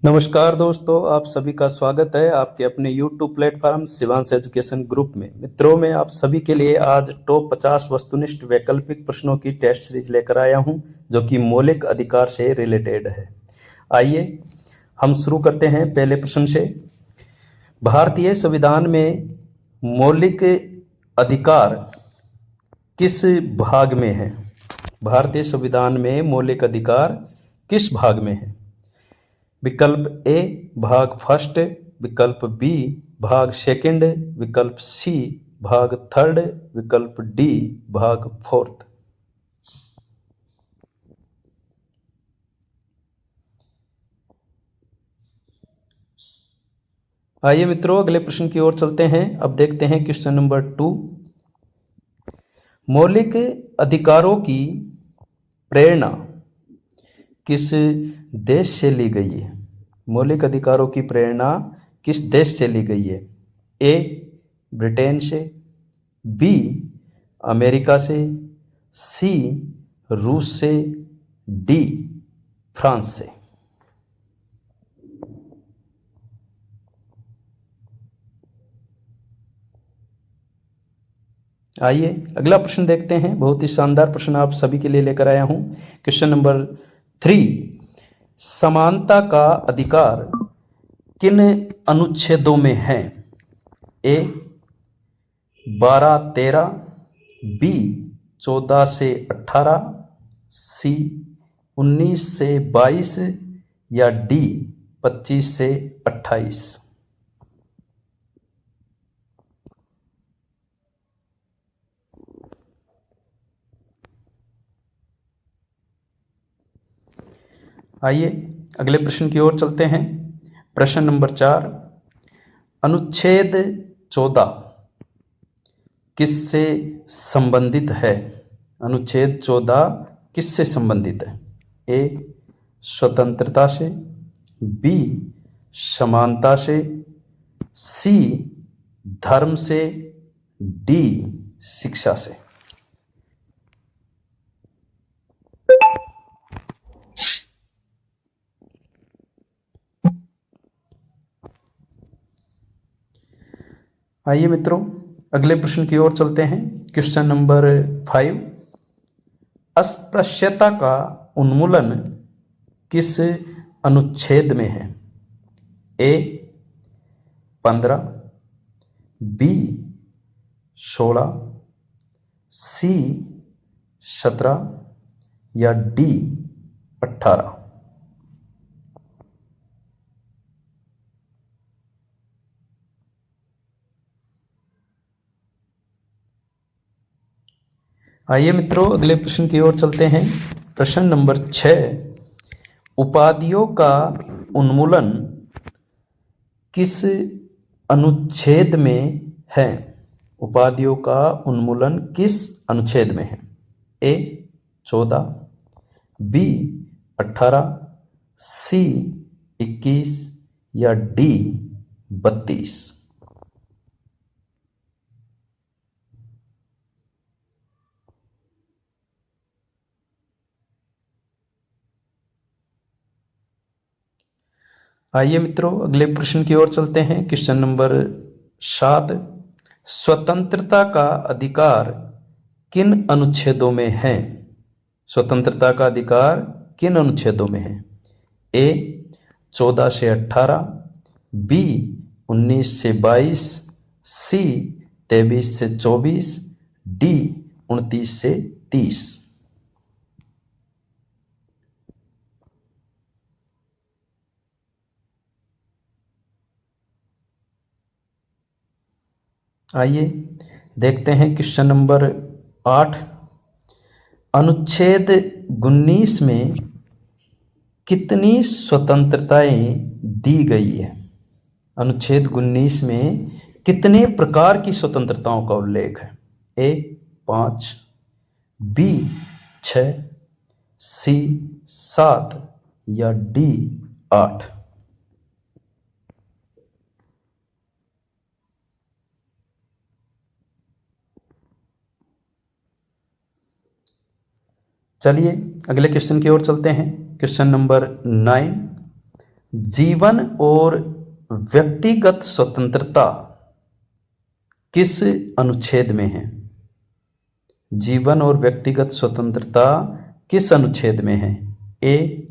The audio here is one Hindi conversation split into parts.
नमस्कार दोस्तों, आप सभी का स्वागत है आपके अपने YouTube platform Shivansh education group में। मित्रों, मैं आप सभी के लिए आज टॉप 50 वस्तुनिष्ठ वैकल्पिक प्रश्नों की टेस्ट सीरीज लेकर आया हूं, जो कि मौलिक अधिकार से रिलेटेड है। आइए हम शुरू करते हैं पहले प्रश्न से। भारतीय संविधान में मौलिक अधिकार किस भाग में है? भारतीय संविधान में मौलिक अधिकार किस भाग में है? विकल्प ए भाग फर्स्ट, विकल्प बी भाग सेकंड, विकल्प सी भाग थर्ड, विकल्प डी भाग फोर्थ। आइए मित्रों, अगले प्रश्न की ओर चलते हैं। अब देखते हैं क्वेश्चन नंबर 2। मौलिक अधिकारों की प्रेरणा किस देश से ली गई है? मौलिक अधिकारों की प्रेरणा किस देश से ली गई है? ए ब्रिटेन से, बी अमेरिका से, सी रूस से, डी फ्रांस से। आइए अगला प्रश्न देखते हैं। बहुत ही शानदार प्रश्न आप सभी के लिए लेकर आया हूं। Question number 3। समानता का अधिकार किन अनुच्छेदों में है? ए 12-13, बी 14 से 18, सी 19 से 22 या डी 25 से 28। आइए अगले प्रश्न की ओर चलते हैं। प्रश्न नंबर 4। अनुच्छेद 14 किससे संबंधित है? अनुच्छेद 14 किससे संबंधित है? ए स्वतंत्रता से, बी समानता से, सी धर्म से, डी शिक्षा से। आइए मित्रों, अगले प्रश्न की ओर चलते हैं। Question number 5। अस्पृश्यता का उन्मूलन किस अनुच्छेद में है? ए 15, बी 16, सी 17 या डी 18। आइए मित्रों, अगले प्रश्न की ओर चलते हैं। प्रश्न नंबर 6। उपाधियों का उन्मूलन किस अनुच्छेद में है? उपाधियों का उन्मूलन किस अनुच्छेद में है? ए 14, बी 18, सी 21 या डी 32। आइए मित्रों, अगले प्रश्न की ओर चलते हैं। Question number 7। स्वतंत्रता का अधिकार किन अनुच्छेदों में है? स्वतंत्रता का अधिकार किन अनुच्छेदों में है? ए 14 से 18, बी 19 से 22, सी 23 से 24, डी 29 से 30। आइए देखते हैं क्वेश्चन नंबर 8। अनुच्छेद 19 में कितनी स्वतंत्रताएं दी गई है? अनुच्छेद 19 में कितने प्रकार की स्वतंत्रताओं का उल्लेख है? ए 5, बी 6, सी 7 या डी 8। चलिए अगले क्वेश्चन की ओर चलते हैं। Question number 9। जीवन और व्यक्तिगत स्वतंत्रता किस अनुच्छेद में है? जीवन और व्यक्तिगत स्वतंत्रता किस अनुच्छेद में है? ए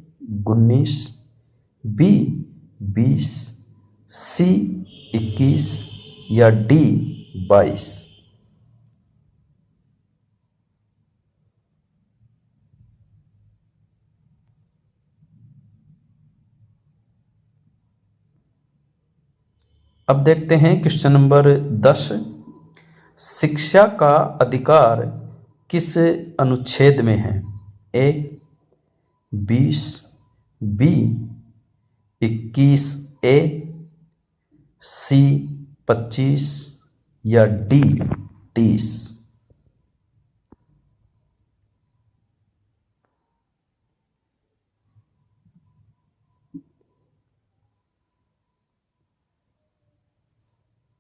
19, बी 20, सी 21 या डी 22? अब देखते हैं क्वेश्चन नंबर 10। शिक्षा का अधिकार किस अनुच्छेद में है? ए 20, बी 21 ए, सी 25 या डी 30?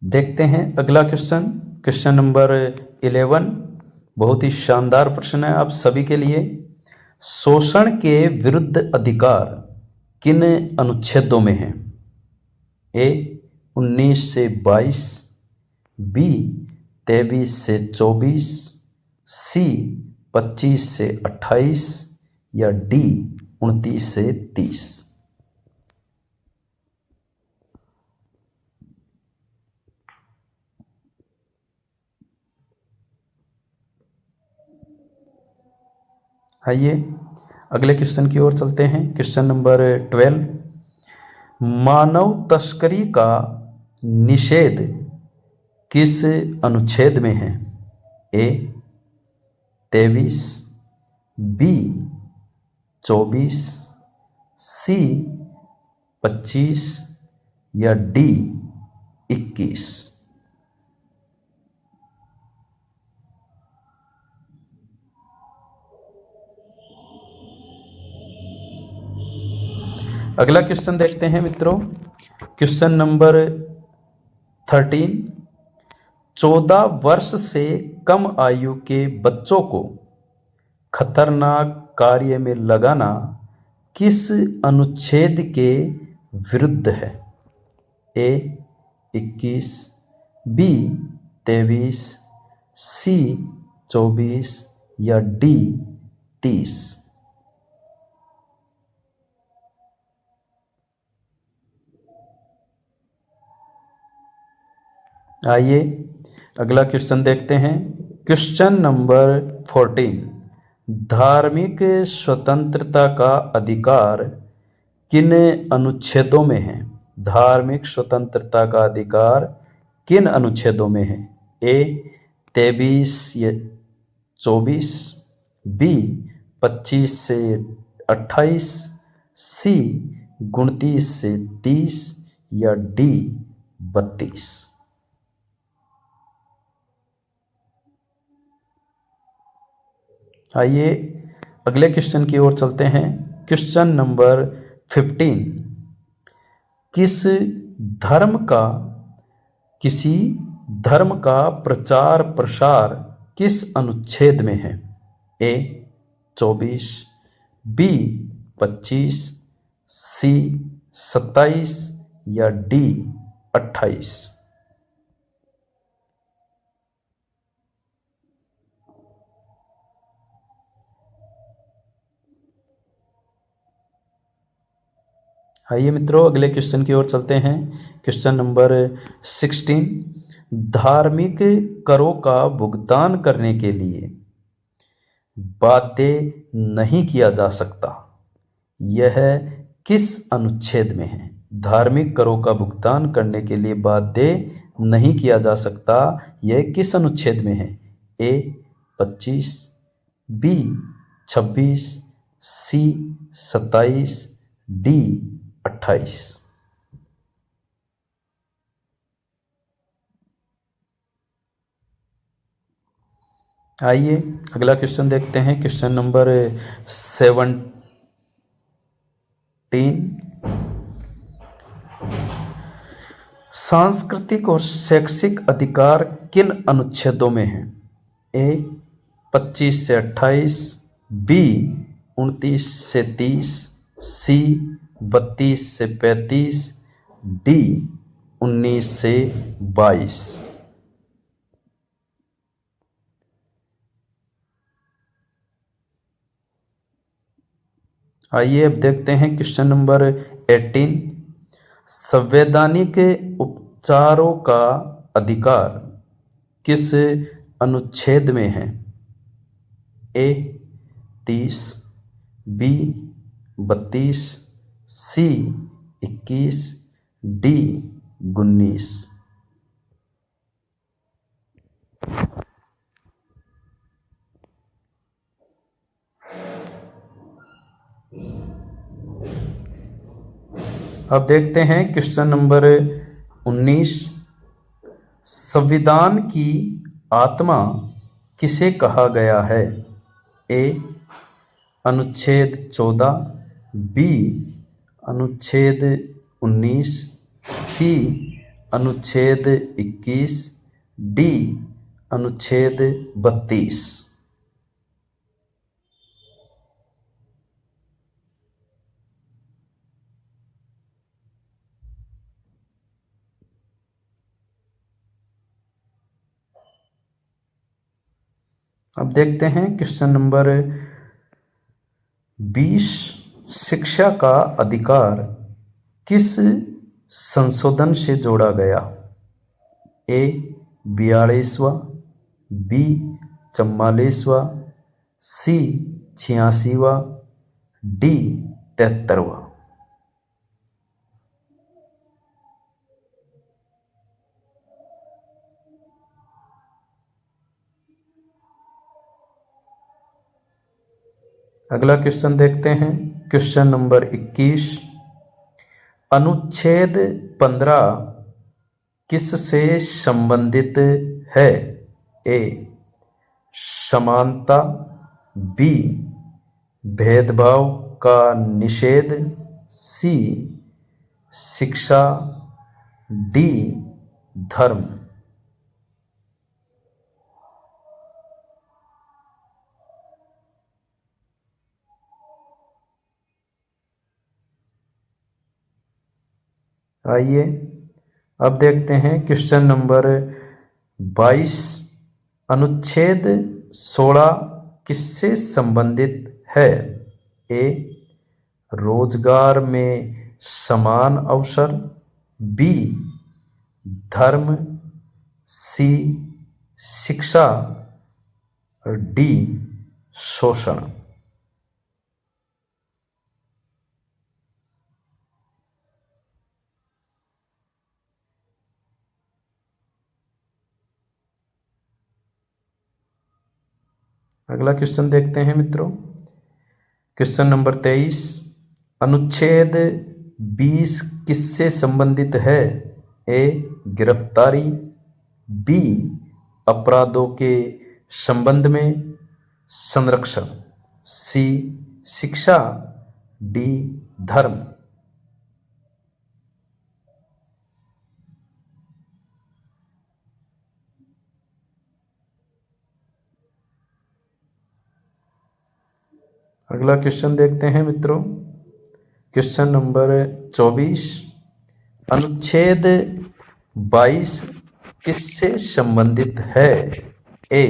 देखते हैं अगला क्वेश्चन, क्वेश्चन नंबर 11। बहुत ही शानदार प्रश्न है आप सभी के लिए। शोषण के विरुद्ध अधिकार किन अनुच्छेदों में है? ए 19 से 22, बी 23 से 24, सी 25 से 28 या डी 29 से 30? आइए अगले क्वेश्चन की ओर चलते हैं। Question number 12। मानव तस्करी का निषेध किस अनुच्छेद में है? ए 23, बी 24, सी 25 या डी 21? अगला क्वेश्चन देखते हैं मित्रों। Question number 13। 14 वर्ष से कम आयु के बच्चों को खतरनाक कार्य में लगाना किस अनुच्छेद के विरुद्ध है? ए 21, बी 23, सी 24 या डी 30? आइए अगला क्वेश्चन देखते हैं। Question number 14। धार्मिक स्वतंत्रता का अधिकार किन अनुच्छेदों में है? धार्मिक स्वतंत्रता का अधिकार किन अनुच्छेदों में है? ए 23 या 24, बी 25 से 28, सी 29 से 30 या डी 32? आइए अगले क्वेश्चन की ओर चलते हैं। Question number 15। किसी धर्म का प्रचार प्रसार किस अनुच्छेद में है? ए 24, बी 25, सी 27 या डी 28? आइए मित्रों अगले क्वेश्चन की ओर चलते हैं। Question number 16। धार्मिक करों का भुगतान करने के लिए बाध्य नहीं किया जा सकता, यह किस अनुच्छेद में है? धार्मिक करों का भुगतान करने के लिए बाध्य नहीं किया जा सकता, यह किस अनुच्छेद में है? ए 25, बी 26, सी 27, डी 28? आइए अगला क्वेश्चन देखते हैं। Question number 17। सांस्कृतिक और शैक्षिक अधिकार किन अनुच्छेदों में है? ए 25 से 28, बी 29 से 30, सी 32 से 35, डी 19 से 22। आइए अब देखते हैं क्वेश्चन नंबर 18। संवैधानिक उपचारों का अधिकार किस अनुच्छेद में है? ए 30, बी 32, सी 21, डी 19। अब देखते हैं क्वेश्चन नंबर 19। संविधान की आत्मा किसे कहा गया है? ए अनुच्छेद 14, बी अनुच्छेद 19, सी अनुच्छेद 21, डी अनुच्छेद 32। अब देखते हैं क्वेश्चन नंबर 20। शिक्षा का अधिकार किस संशोधन से जोड़ा गया? ए 42वां, बी 44वां, सी 86वां, डी 73वां। अगला क्वेश्चन देखते हैं क्वेश्चन नंबर 21। अनुच्छेद 15 किससे संबंधित है? ए समानता, बी भेदभाव का निषेध, सी शिक्षा, डी धर्म। आइए अब देखते हैं क्वेश्चन नंबर 22। अनुच्छेद 16 किससे संबंधित है? ए रोजगार में समान अवसर, बी धर्म, सी शिक्षा, डी शोषण। अगला क्वेश्चन देखते हैं मित्रों। Question number 23। अनुच्छेद 20 किससे संबंधित है? ए गिरफ्तारी, बी अपराधों के संबंध में संरक्षण, सी शिक्षा, डी धर्म। अगला क्वेश्चन देखते हैं मित्रों। Question number 24। अनुच्छेद 22 किससे संबंधित है? ए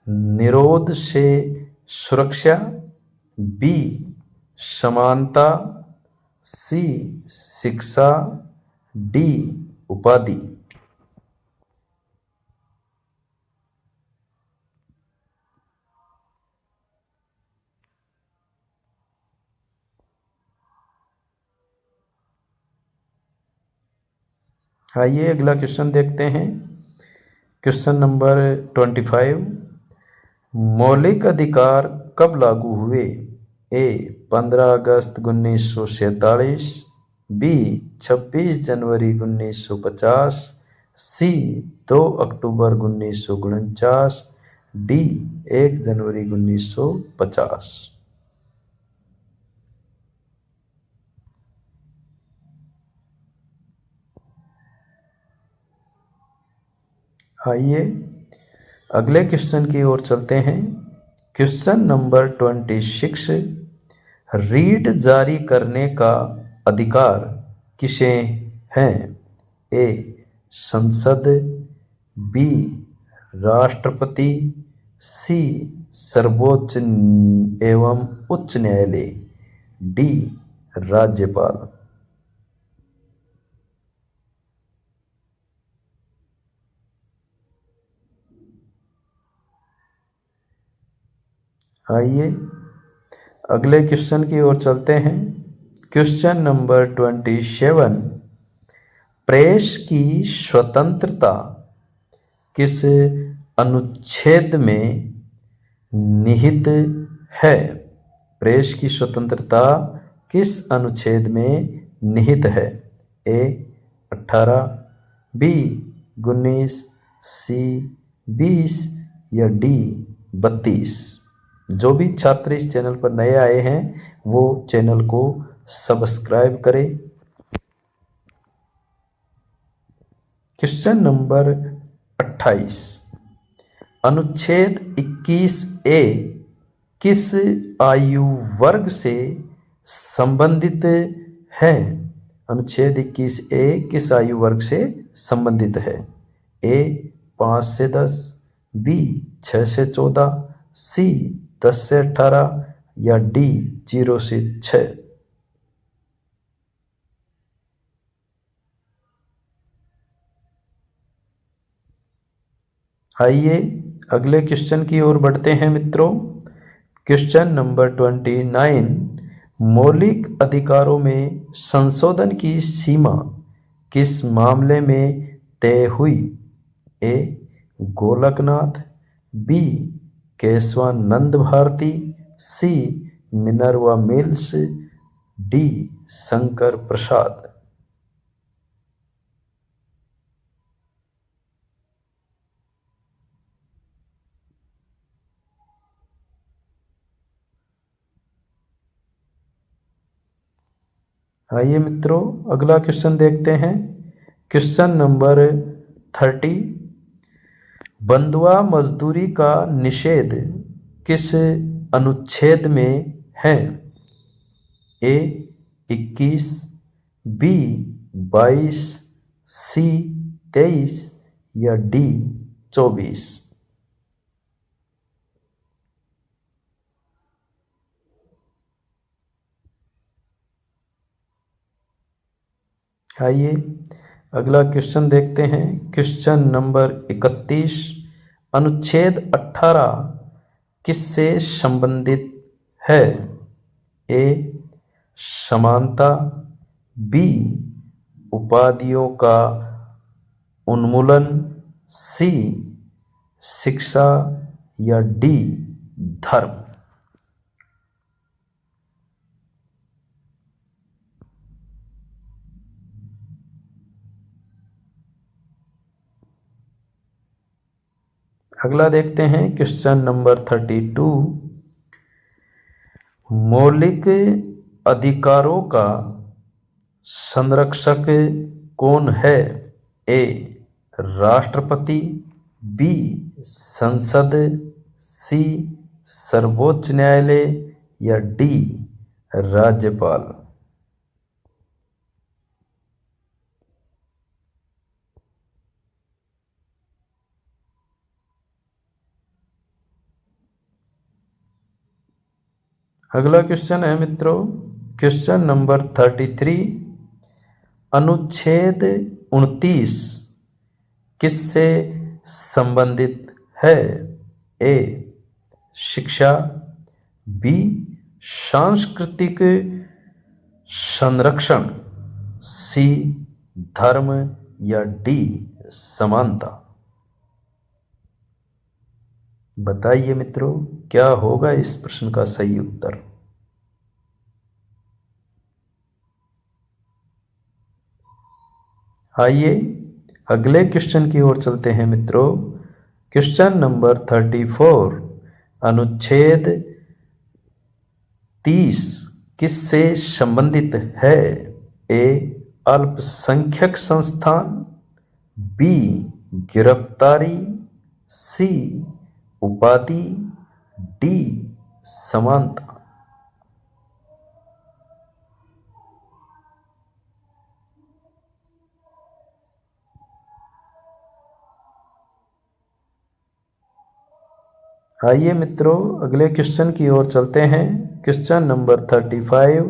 निरोध से सुरक्षा, बी समानता, सी शिक्षा, डी उपाधि। आइए अगला क्वेश्चन देखते हैं। Question number 25। मौलिक अधिकार कब लागू हुए? ए 15 अगस्त 1947, बी 26 जनवरी 1950, सी 2 अक्टूबर 1949, डी 1 जनवरी 1950। आइए अगले क्वेश्चन की ओर चलते हैं। Question number 26। रीट जारी करने का अधिकार किसे है? ए संसद, बी राष्ट्रपति, सी सर्वोच्च एवं उच्च न्यायालय, डी राज्यपाल। आइए अगले क्वेश्चन की ओर चलते हैं। Question number 27। प्रेस की स्वतंत्रता किस अनुच्छेद में निहित है? प्रेस की स्वतंत्रता किस अनुच्छेद में निहित है? ए 18, बी 19, सी 20 या डी 32। जो भी छात्र इस चैनल पर नए आए हैं वो चैनल को सब्सक्राइब करें। Question number 28। अनुच्छेद 21A किस आयु वर्ग से संबंधित है? अनुच्छेद 21A किस आयु वर्ग से संबंधित है? ए 5 से 10, बी 6 से 14, सी 10 से 18 या डी 0 से 6। आइए अगले क्वेश्चन की ओर बढ़ते हैं मित्रों। Question number 29। मौलिक अधिकारों में संशोधन की सीमा किस मामले में तय हुई? ए गोलकनाथ, बी केशवानंद भारती, सी Minerva mills, D Shankar Prasad. आइए मित्रों अगला क्वेश्चन देखते हैं। Question number 30। बंधुआ मजदूरी का निषेध किस अनुच्छेद में है? ए 21, बी 22, सी 23 या डी 24। आइए अगला क्वेश्चन देखते हैं। Question number 31। अनुच्छेद 18 किससे संबंधित है? ए समानता, बी उपाधियों का उन्मूलन, सी शिक्षा या डी धर्म। अगला देखते हैं क्वेश्चन नंबर 32। मौलिक अधिकारों का संरक्षक कौन है? ए राष्ट्रपति, बी संसद, सी सर्वोच्च न्यायालय या डी राज्यपाल। अगला क्वेश्चन है मित्रों क्वेश्चन नंबर 33। अनुच्छेद 29 किससे संबंधित है? ए शिक्षा, बी सांस्कृतिक संरक्षण, सी धर्म या डी समानता। बताइए मित्रों क्या होगा इस प्रश्न का सही उत्तर? आइए अगले क्वेश्चन की ओर चलते हैं मित्रों। Question number 34। अनुच्छेद 30 किससे संबंधित है? ए अल्पसंख्यक संस्थान, बी गिरफ्तारी, सी उपाधि, डी समानता। आइए मित्रों अगले क्वेश्चन की ओर चलते हैं। Question number 35।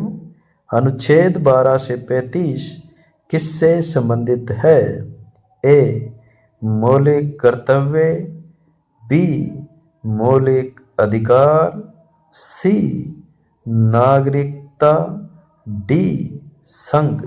अनुच्छेद 12 से 35 किससे संबंधित है? ए मौलिक कर्तव्य, बी मौलिक अधिकार, सी नागरिकता, डी संघ।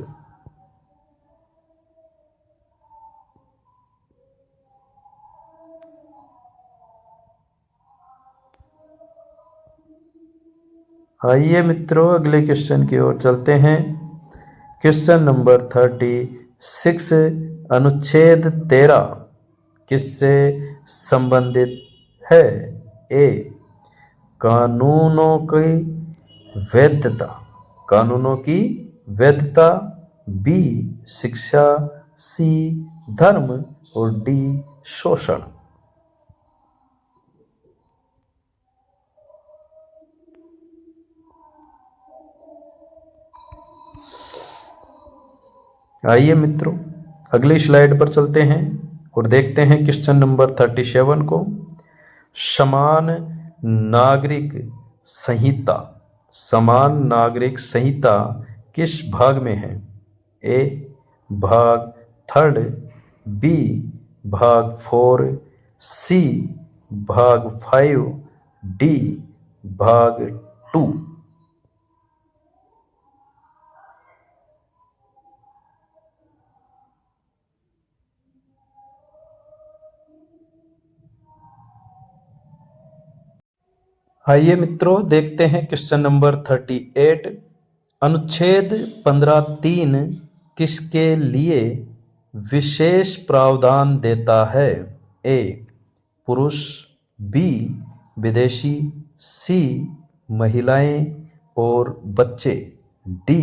आइए मित्रों अगले क्वेश्चन की ओर चलते हैं। Question number 36। अनुच्छेद 13 किससे संबंधित है? ए कानूनों की वैधता, कानूनों की वैधता, बी शिक्षा, सी धर्म और डी शोषण। आइए मित्रों अगली स्लाइड पर चलते हैं और देखते हैं क्वेश्चन नंबर 37 को। समान नागरिक संहिता, समान नागरिक संहिता किस भाग में है? ए भाग 3, बी भाग 4, सी भाग 5, डी भाग 2। आइए मित्रों देखते हैं क्वेश्चन नंबर 38। अनुच्छेद 15(3) किसके लिए विशेष प्रावधान देता है? ए पुरुष, बी विदेशी, सी महिलाएं और बच्चे, डी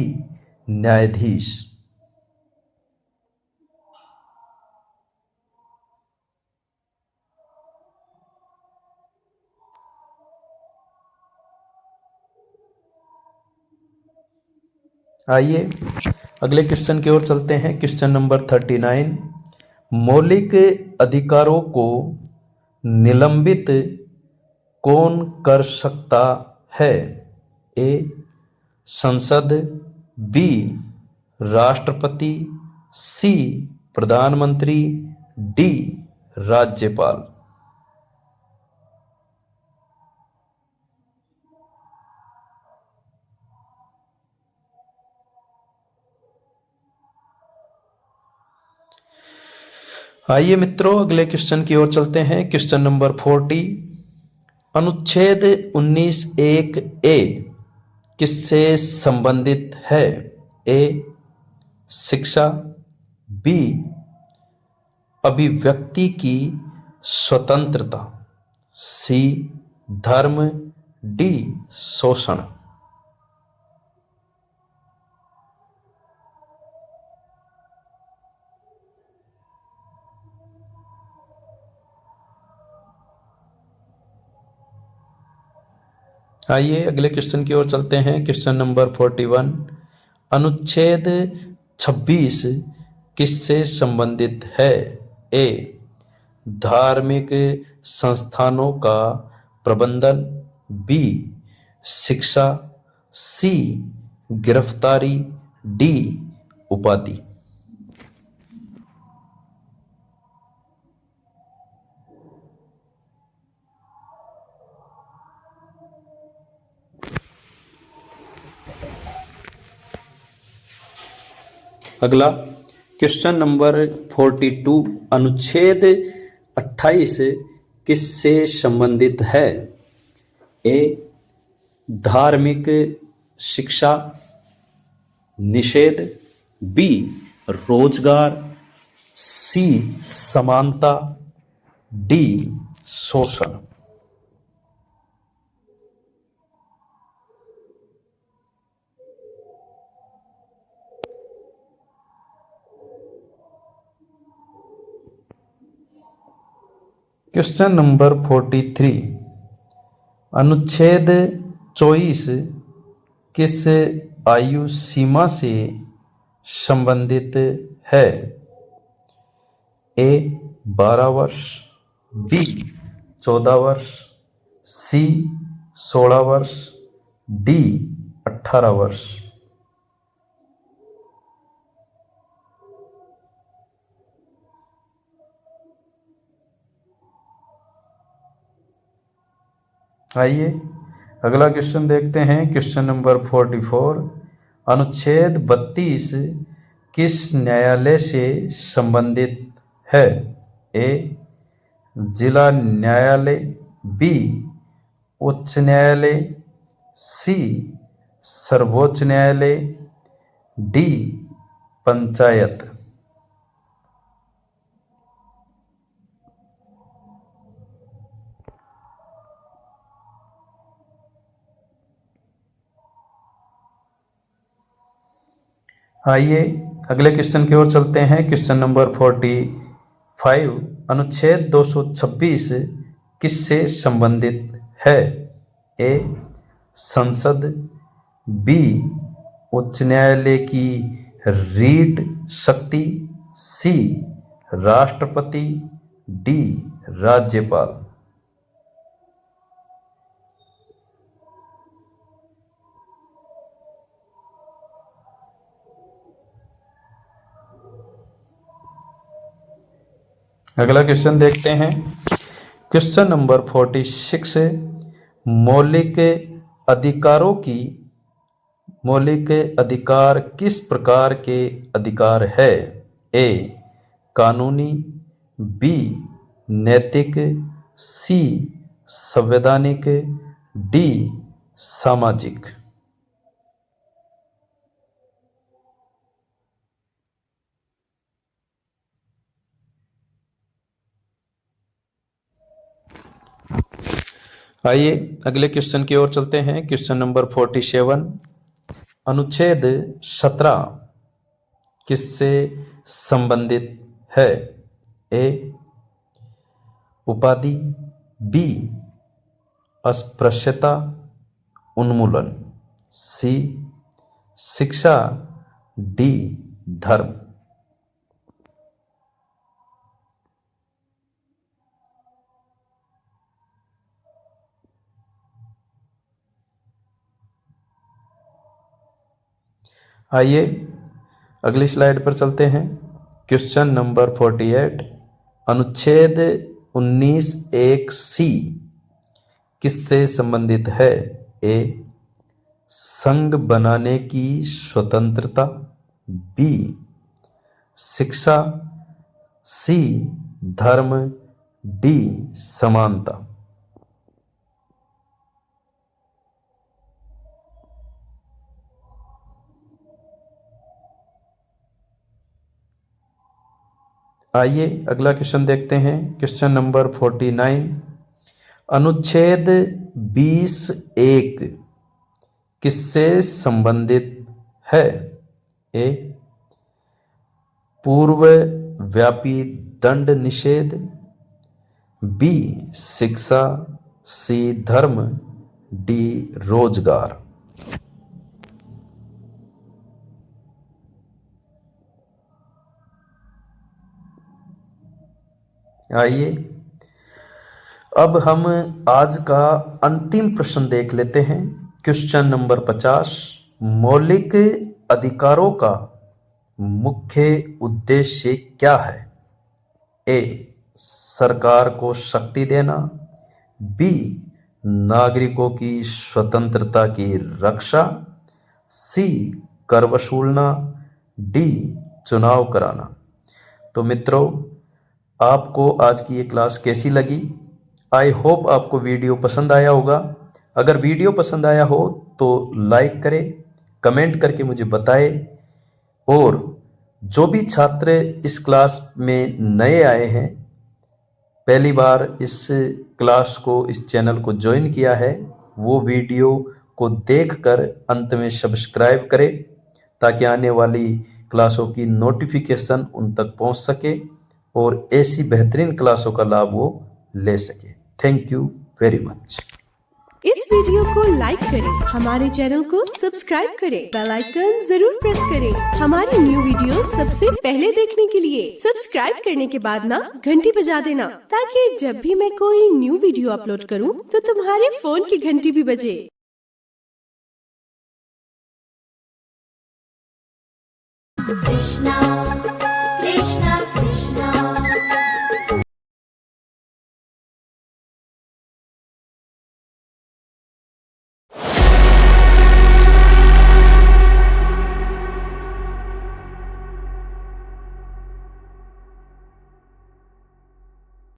न्यायाधीश। आइए अगले क्वेश्चन की ओर चलते हैं। Question number 39। मौलिक अधिकारों को निलंबित कौन कर सकता है? ए संसद, बी राष्ट्रपति, सी प्रधानमंत्री, डी राज्यपाल। आइए मित्रों अगले क्वेश्चन की ओर चलते हैं। Question number 40। अनुच्छेद 19(1) ए किससे संबंधित है? ए शिक्षा, बी अभिव्यक्ति की स्वतंत्रता, सी धर्म, डी शोषण। आइए अगले क्वेश्चन की ओर चलते हैं। Question number 41। अनुच्छेद 26 किससे संबंधित है? ए धार्मिक संस्थानों का प्रबंधन, बी शिक्षा, सी गिरफ्तारी, डी उपाधि। अगला क्वेश्चन नंबर 42। अनुच्छेद 28 किससे संबंधित है? ए धार्मिक शिक्षा निषेध, बी रोजगार, सी समानता, डी शोषण। Question number 43। अनुच्छेद 24 किस आयु सीमा से संबंधित है? ए 12 वर्ष, बी 14 वर्ष, सी 16 वर्ष, डी 18 वर्ष। आइए अगला क्वेश्चन देखते हैं। Question number 44। अनुच्छेद 32 किस न्यायालय से संबंधित है? ए जिला न्यायालय, बी उच्च न्यायालय, सी सर्वोच्च न्यायालय, डी पंचायत। आइए अगले क्वेश्चन की ओर चलते हैं। Question number 45। अनुच्छेद 226 किससे संबंधित है? ए संसद, बी उच्च न्यायालय की रीट शक्ति, सी राष्ट्रपति, डी राज्यपाल। अगला क्वेश्चन देखते हैं। Question number 46। मौलिक अधिकार किस प्रकार के अधिकार है? ए कानूनी, बी नैतिक, सी संवैधानिक, डी सामाजिक। आइए अगले क्वेश्चन की ओर चलते हैं। Question number 47। अनुच्छेद 17 किससे संबंधित है? ए उपाधि, बी अस्पृश्यता उन्मूलन, सी शिक्षा, डी धर्म। आइए अगली स्लाइड पर चलते हैं। Question number 48। अनुच्छेद 19 एक सी किससे संबंधित है? ए संघ बनाने की स्वतंत्रता, बी शिक्षा, सी धर्म, डी समानता। आइए अगला क्वेश्चन देखते हैं। Question number 49। अनुच्छेद 20 एक किससे संबंधित है? ए पूर्व व्यापी दंड निषेध, बी शिक्षा, सी धर्म, डी रोजगार। आइए अब हम आज का अंतिम प्रश्न देख लेते हैं। Question number 50। मौलिक अधिकारों का मुख्य उद्देश्य क्या है? ए सरकार को शक्ति देना, बी नागरिकों की स्वतंत्रता की रक्षा, सी कर वसूलना, डी चुनाव कराना। तो मित्रों आपको आज की ये क्लास कैसी लगी? आई होप आपको वीडियो पसंद आया होगा। अगर वीडियो पसंद आया हो तो लाइक करें, कमेंट करके मुझे बताएं, और जो भी छात्र इस क्लास में नए आए हैं, पहली बार इस क्लास को, इस चैनल को ज्वाइन किया है, वो वीडियो को देखकर अंत में सब्सक्राइब करें ताकि आने वाली क्लासों की नोटिफिकेशन उन तक पहुंच सके और ऐसी बेहतरीन क्लासों का लाभ वो ले सके। Thank you very much. इस वीडियो को लाइक करें, हमारे चैनल को सब्सक्राइब करें, बेल आइकन जरूर प्रेस करें। हमारी न्यू वीडियो सबसे पहले देखने के लिए सब्सक्राइब करने के बाद ना घंटी बजा देना, ताकि जब भी मैं कोई न्यू वीडियो अपलोड करूं तो तुम्हारे फोन की घंटी भी बजे। Krishna